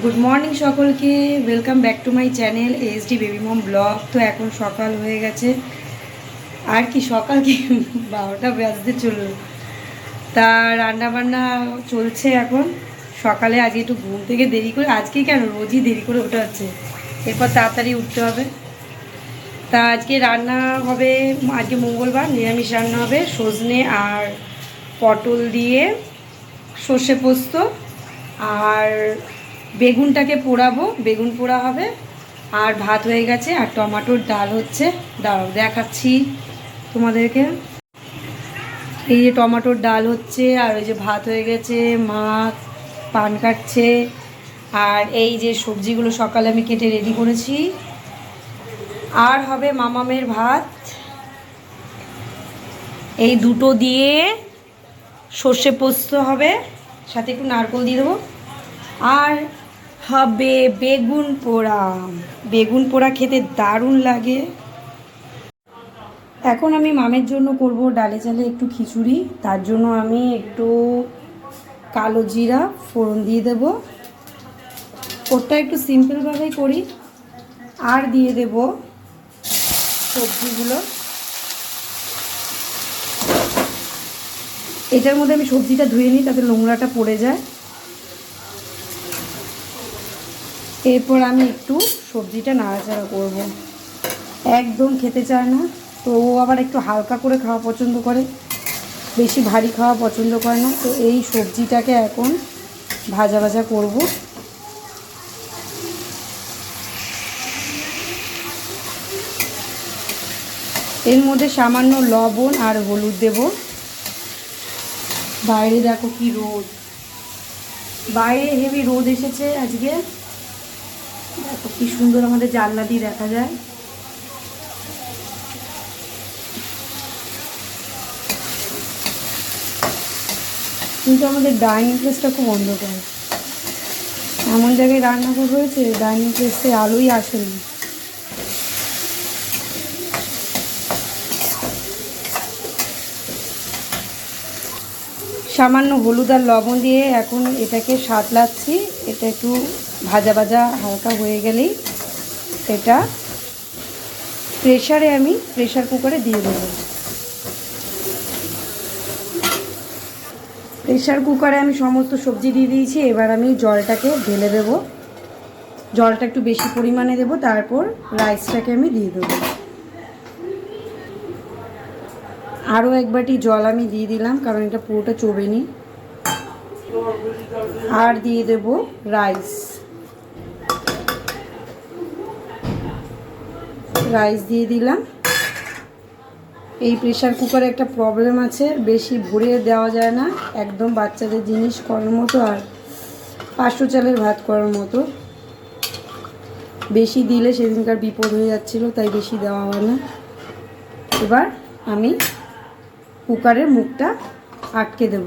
Good morning সকলকে, welcome back to my channel SD baby mom vlog. তো এখন সকাল হয়ে গেছে, আর কি সকাল কি 12টা বাজতে চলল। তা রান্নাবান্না চলছে এখন। সকালে আজকে একটু ঘুম থেকে দেরি করে, আজকে কেন রোজই দেরি করে ওঠা হচ্ছে, এরপর তাড়াতাড়ি উঠতে হবে। তা আজকে রান্না হবে, আজকে মঙ্গলবার, নিরামিষ রান্না হবে। সজনে আর পটল দিয়ে সর্ষে পোস্ত, আর বেগুনটাকে পোড়াবো, বেগুন পোড়া হবে। আর ভাত হয়ে গেছে, আর টমেটোর ডাল হচ্ছে। দাঁড়াও দেখাচ্ছি তোমাদেরকে। এই যে টমেটোর ডাল হচ্ছে, আর ওই যে ভাত হয়ে গেছে, মা পান কাটছে। আর এই যে সবজিগুলো সকালে আমি কেটে রেডি করেছি। আর হবে মামামের ভাত, এই দুটো দিয়ে সর্ষে পোস্ত হবে, সাথে একটু নারকেল দিয়ে দেবো। আর হবে বেগুন পোড়া। বেগুন পোড়া খেতে দারুণ লাগে। এখন আমি মামের জন্য করব ডালে চালে একটু খিচুড়ি। তার জন্য আমি একটু কালো জিরা ফোড়ন দিয়ে দেব, ওটা একটু সিম্পলভাবেই করি। আর দিয়ে দেব সবজিগুলো। এটার মধ্যে আমি সবজিটা ধুয়ে নিই, তাতে নোংরাটা পড়ে যায়। এরপর আমি একটু সবজিটা নাড়াচাড়া করব। একদম খেতে চায় না, তো ও আবার একটু হালকা করে খাওয়া পছন্দ করে, বেশি ভারী খাওয়া পছন্দ করে না। তো এই সবজিটাকে এখন ভাজা ভাজা করব। এর মধ্যে সামান্য লবণ আর হলুদ দেব। বাইরে দেখো কি রোদ, বাইরে হেভি রোদ এসেছে আজকে। দেখো কি সুন্দর আমাদের জানলা দিয়ে দেখা যায়। কিন্তু আমাদের ডাইনিং প্লেসটা খুব অন্ধকার, এমন জায়গায় রান্নাঘর হয়েছে ডাইনিং প্লেসে আলোই আসেনি। সামান্য হলুদ আর লবণ দিয়ে এখন এটাকে সাঁতলাচ্ছি। এটা একটু ভাজা ভাজা হালকা হয়ে গেলেই এটা আমি প্রেশার কুকারে দিয়ে দেবো। প্রেশার কুকারে আমি সমস্ত সবজি দিয়ে দিয়েছি। এবার আমি জলটাকে ঢেলে দেব, জলটা একটু বেশি পরিমাণে দেব। তারপর রাইসটাকে আমি দিয়ে দেবো। আরও এক বাটি জল আমি দিয়ে দিলাম, কারণ এটা পুরোটা চোবেনি। আর দিয়ে দেব রাইস। রাইস দিয়ে দিলাম। এই প্রেশার কুকারে একটা প্রবলেম আছে, বেশি ভরে দেওয়া যায় না, একদম বাচ্চাদের জিনিস করার মতো আর 500 চালের ভাত করার মতো। বেশি দিলে সেদিনকার বিপদ হয়ে যাচ্ছিলো, তাই বেশি দেওয়া হয় না। এবার আমি কুকারের মুখটা আটকে দেব।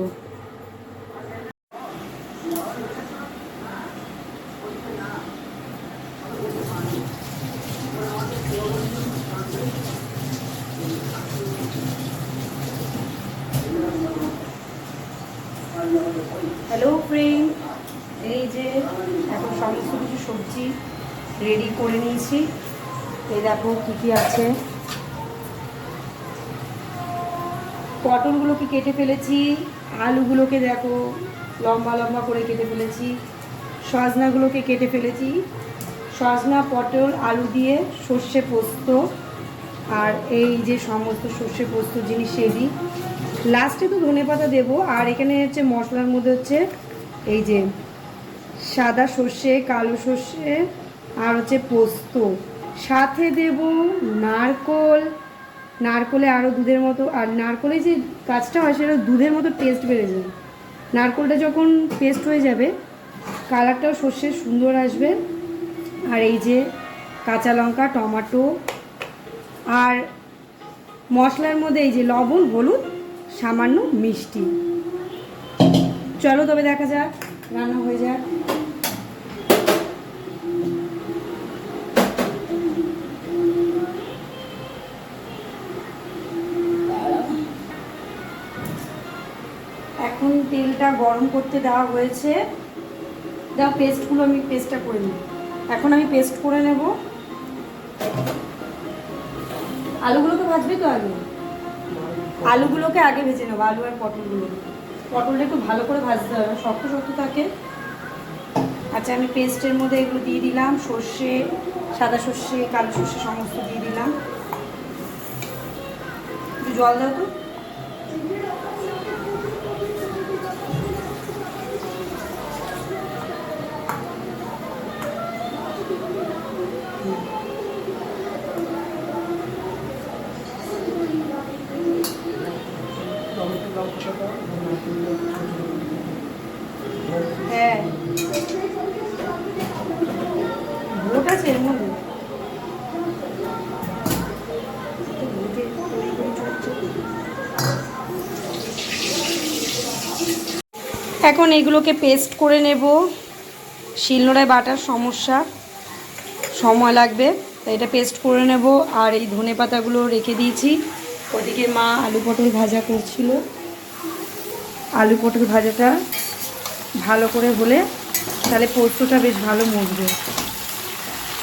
হ্যালো ফ্রেন্ড, এই যে এখন সমস্ত কিছু সবজি রেডি করে নিয়েছি। এই দেখো কী কী আছে। পটলগুলোকে কেটে ফেলেছি, আলুগুলোকে দেখো লম্বা লম্বা করে কেটে ফেলেছি, সজনাগুলোকে কেটে ফেলেছি। সজনা পটল আলু দিয়ে সর্ষে পোস্ত, আর এই যে সমস্ত সর্ষে পোস্ত জিনিস দিই। লাস্টে তো ধনেপাতা দেবো। আর এখানে হচ্ছে মশলার মধ্যে হচ্ছে এই যে সাদা সর্ষে, কালো সর্ষে, আর হচ্ছে পোস্ত। সাথে দেব নারকোল। নারকোলে আরও দুধের মতো, আর নারকোলে যে কাজটা হয় সেটা দুধের মতো টেস্ট বেড়ে যায়। নারকোলটা যখন পেস্ট হয়ে যাবে, কালারটাও সর্ষের সুন্দর আসবে। আর এই যে কাঁচা লঙ্কা, টমেটো, আর মশলার মধ্যে এই যে লবণ, হলুদ, সামান্য মিষ্টি। চলো তবে দেখা যাক, রান্না হয়ে যাক। এখন তেলটা গরম করতে দেওয়া হয়েছে। দাও পেস্টগুলো, আমি পেস্টটা করে নিই। এখন আমি পেস্ট করে নেব। আলুগুলোকে ভাজবে তো আগে, আলুগুলোকে আগে ভেজে নেবো, আলু আর পটলগুলো। পটলটা একটু ভালো করে ভাজতে হবে, শক্ত শক্ত থাকে। আচ্ছা, আমি পেস্টের মধ্যে এগুলো দিয়ে দিলাম, সর্ষে, সাদা সর্ষে, কালো সর্ষে সমস্ত দিয়ে দিলাম। একটু জল দাও তো। হ্যাঁ, ভোট আছে এর মধ্যে। এখন এগুলোকে পেস্ট করে নেব। শিলনোড়ায় বাটার সময় লাগবে, তাই এটা পেস্ট করে নেব। আর এই ধনেপাতাগুলো রেখে দিয়েছি। ওদিকে মা আলু পটল ভাজা করছিল। আলু পটল ভাজাটা ভালো করে হলে তাহলে পোস্তটা বেশ ভালো মজবে।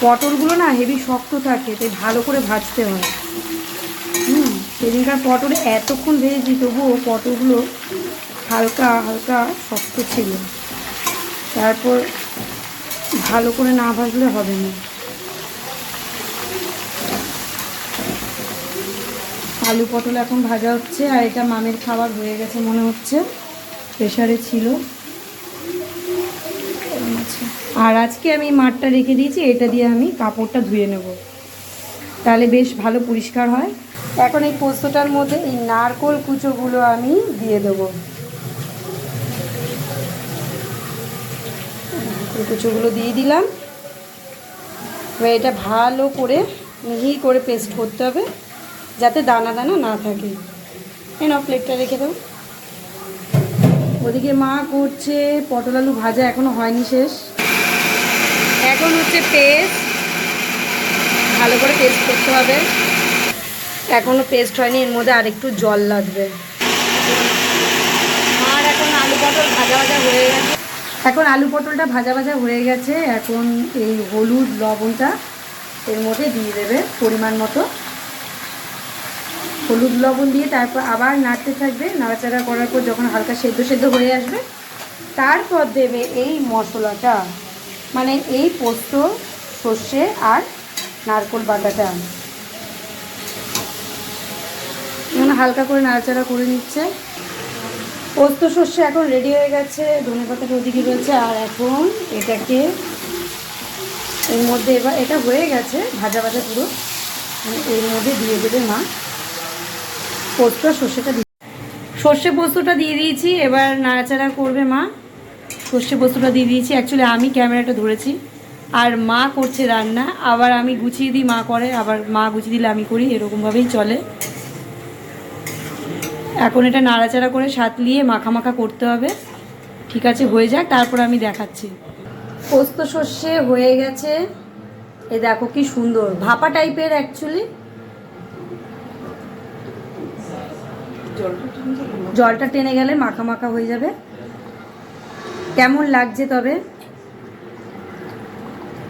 পটলগুলো না হেভি শক্ত থাকে, তাই ভালো করে ভাজতে হয়। সেদিনকার পটল এতক্ষণ ভেজেছি, তবুও পটলগুলো হালকা হালকা শক্ত ছিল। তারপর ভালো করে না ভাজলে হবে না। আলু পটল এখন ভাজা হচ্ছে। আর এটা মামের খাবার হয়ে গেছে মনে হচ্ছে, প্রেশারে ছিল। আর আজকে আমি মাঠটা রেখে দিয়েছি, এটা দিয়ে আমি কাপড়টা ধুয়ে নেব, তাহলে বেশ ভালো পরিষ্কার হয়। এখন এই পোস্তটার মধ্যে এই নারকোল কুচোগুলো আমি দিয়ে দেবো। কুচোগুলো দিয়ে দিলাম। এবার এটা ভালো করে মিহি করে পেস্ট করতে হবে, যাতে দানা দানা না থাকে। নাও প্লেটটা রেখে দাও। ওদিকে মা করছে পটল আলু ভাজা, এখনও হয়নি শেষ। এখন হচ্ছে পেস্ট, ভালো করে পেস্ট করতে হবে। এখনও পেস্ট হয়নি, এর মধ্যে আরেকটু জল লাগবে। আর এখন আলু পটল ভাজা ভাজা হয়ে গেছে। এখন আলু পটলটা ভাজা ভাজা হয়ে গেছে। এখন এই হলুদ লবণটা এর মধ্যে দিয়ে দেবে পরিমাণ মতো। হলুদ লবণ দিয়ে তারপর আবার নাড়তে থাকবে। নাড়াচাড়া করার পর যখন হালকা সেদ্ধ সেদ্ধ হয়ে আসবে, তারপর দেবে এই মশলাটা, মানে এই পোস্ত, সর্ষে আর নারকেল বাটাটা। হালকা করে নাড়াচাড়া করে নিচ্ছে। পোস্ত সর্ষে এখন রেডি হয়ে গেছে, ধনেপাতাটা ওদিকে রয়েছে। আর এখন এটাকে এর মধ্যে, এবার এটা হয়ে গেছে ভাজা ভাজা পুরো, এর মধ্যে দিয়ে দেবে মা পোস্ত সর্ষেটা দিয়ে। সর্ষে পোস্তটা দিয়ে দিয়েছি, এবার নাড়াচাড়া করবে মা। সর্ষে পোস্তটা দিয়ে দিয়েছি। অ্যাকচুয়ালি আমি ক্যামেরাটা ধরেছি, আর মা করছে রান্না। আবার আমি গুছিয়ে দিই, মা করে, আবার মা গুছিয়ে দিলে আমি করি, এরকমভাবেই চলে। এখন এটা নাড়াচাড়া করে সাতলিয়ে মাখা মাখা করতে হবে। ঠিক আছে, হয়ে যাক, তারপর আমি দেখাচ্ছি। পোস্ত সর্ষে হয়ে গেছে। এই দেখো কি সুন্দর ভাপা টাইপের। অ্যাকচুয়ালি জলটা টেনে গেলে মাখা মাখা হয়ে যাবে। কেমন লাগছে তবে?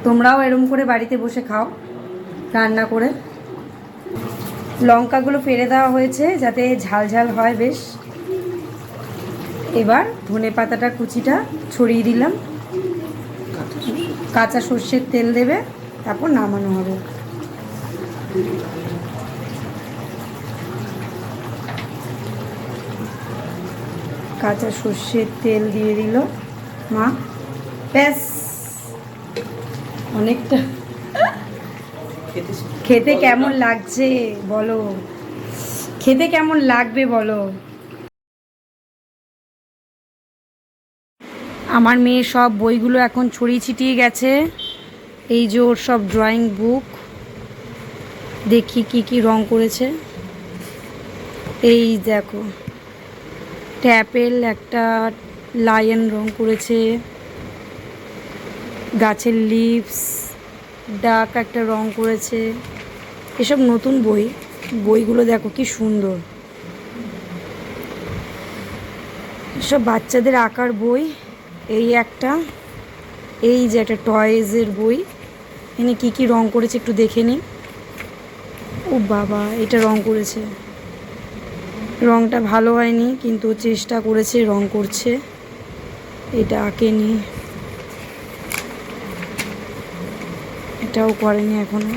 তোমরাও এরকম করে বাড়িতে বসে খাও রান্না করে। লঙ্কাগুলো ফেলে দেওয়া হয়েছে যাতে ঝাল ঝাল হয় বেশ। এবার ধনেপাতাটা কুচিটা ছড়িয়ে দিলাম। কাঁচা সর্ষের তেল দেবে, তারপর নামানো হবে। কাঁচা সর্ষের তেল দিয়ে দিল মা, ব্যাস। অনেকটা। খেতে কেমন লাগছে বলো, খেতে কেমন লাগবে বলো। আমার মেয়ে সব বইগুলো এখন ছড়িয়ে ছিটিয়ে গেছে। এই যে ওর সব ড্রয়িং বুক, দেখি কি কি রং করেছে। এই দেখো, ট্যাপেল একটা লায়ন রং করেছে, গাছের লিভস, ডাক একটা রং করেছে। এসব নতুন বই, বইগুলো দেখো কি সুন্দর। সব বাচ্চাদের আঁকার বই। এই একটা, এই যে একটা টয়েজের বই, এখানে কি কি রং করেছে একটু দেখে নিই। ও বাবা, এটা রং করেছে, রংটা ভালো হয়নি কিন্তু চেষ্টা করেছে, রং করছে। এটা আঁকেনি, এটাও করেনি এখনো।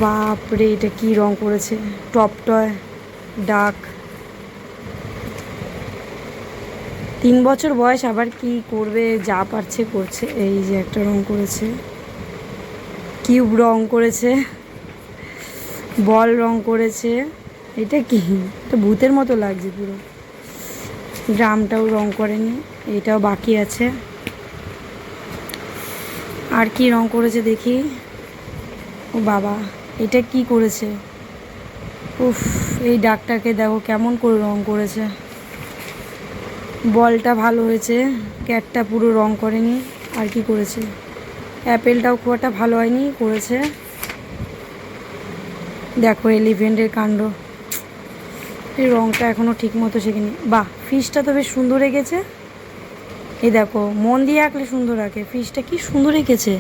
বাপরে, এটা কি রং করেছে, টপ টয় ডাক। 3 বছর বয়স, আবার কি করবে, যা পারছে করছে। এই যে একটা রং করেছে, কিউব রং করেছে, বল রং করেছে। এটা কি, এটা ভূতের মতো লাগছে পুরো। ড্রামটাও রং করেনি, এটাও বাকি আছে। আর কি রং করেছে দেখি। ও বাবা, এটা কি করেছে, উফ, এই ডাকটাকে দেখো কেমন করে রং করেছে। বলটা ভালো হয়েছে, ক্যাটটা পুরো রং করেনি। আর কি করেছে, অ্যাপেলটাও খুব একটা ভালো হয়নি করেছে। দেখো এলিফ্যান্টের কাণ্ড, এই রংটা এখনও ঠিক মতো শেখেনি। বাহ, ফিশটা তো বেশ সুন্দর এঁকেছে। এই দেখো, মন দিয়ে আঁকলে সুন্দর আঁকে, ফিশটা কি সুন্দর এঁকেছে,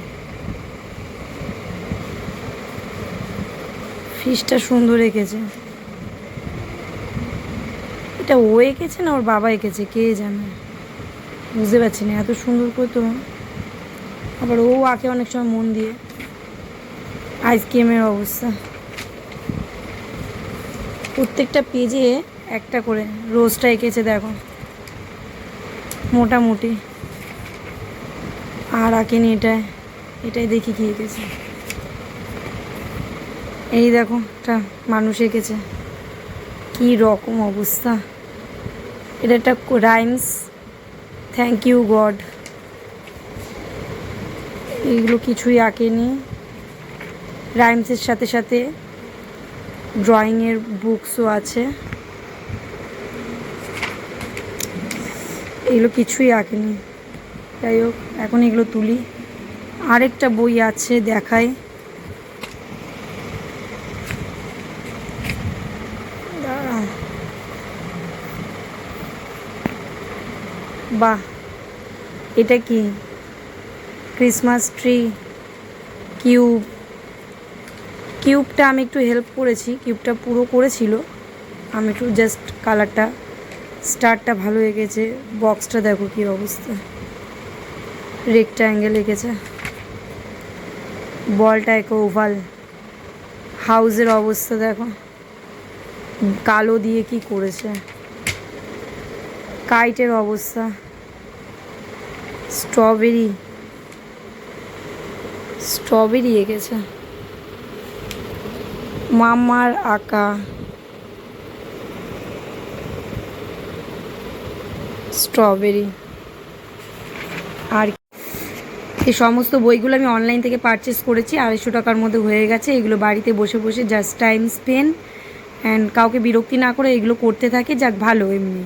ফিশটা সুন্দর এঁকেছে। এটা ও এঁকেছে না ওর বাবা এঁকেছে, কে জানে, বুঝতে পারছি না, এত সুন্দর করে তো। আবার ও আঁকে অনেক সময় মন দিয়ে। আইসক্রিমের অবস্থা, প্রত্যেকটা পেজে একটা করে রোজটা এঁকেছে দেখো, মোটামুটি। আর আঁকেনি এটাই, এটাই দেখি কি এঁকেছে। এই দেখো, একটা মানুষ এঁকেছে, কি রকম অবস্থা। এটা একটা রাইমস, থ্যাংক ইউ গড। এইগুলো কিছুই আঁকেনি। রাইমসের সাথে সাথে ড্রয়িংয়ের বুকসও আছে, এগুলো কিছুই আঁকেনি। যাই হোক, এখন এগুলো তুলি। আরেকটা বই আছে, দেখাই। বাহ, এটা কি, ক্রিসমাস ট্রি, কিউব। কিউবটা আমি একটু হেল্প করেছি, কিউবটা পুরো করেছিল, আমি একটু জাস্ট কালারটা, স্টারটা ভালো এঁকেছে। বক্সটা দেখো কী অবস্থা, রেক্ট্যাঙ্গেল এঁকেছে। বলটা এঁকে ওভাল। হাউসের অবস্থা দেখো, কালো দিয়ে কি করেছে। কাইটের অবস্থা, স্ট্রবেরি, স্ট্রবেরি এঁকেছে। মামার আঁকা, স্ট্রবেরি। আর এই সমস্ত বইগুলো আমি অনলাইন থেকে পারচেস করেছি, 250 টাকার মধ্যে হয়ে গেছে। এগুলো বাড়িতে বসে বসে জাস্ট টাইম স্পেন্ড অ্যান্ড কাউকে বিরক্তি না করে এগুলো করতে থাকে, যাক ভালো এমনি।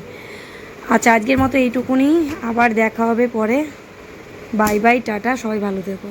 আচ্ছা, আজকের মতো এইটুকুনি, আবার দেখা হবে পরে। বাই বাই, টাটা, সবাই ভালো থেকো।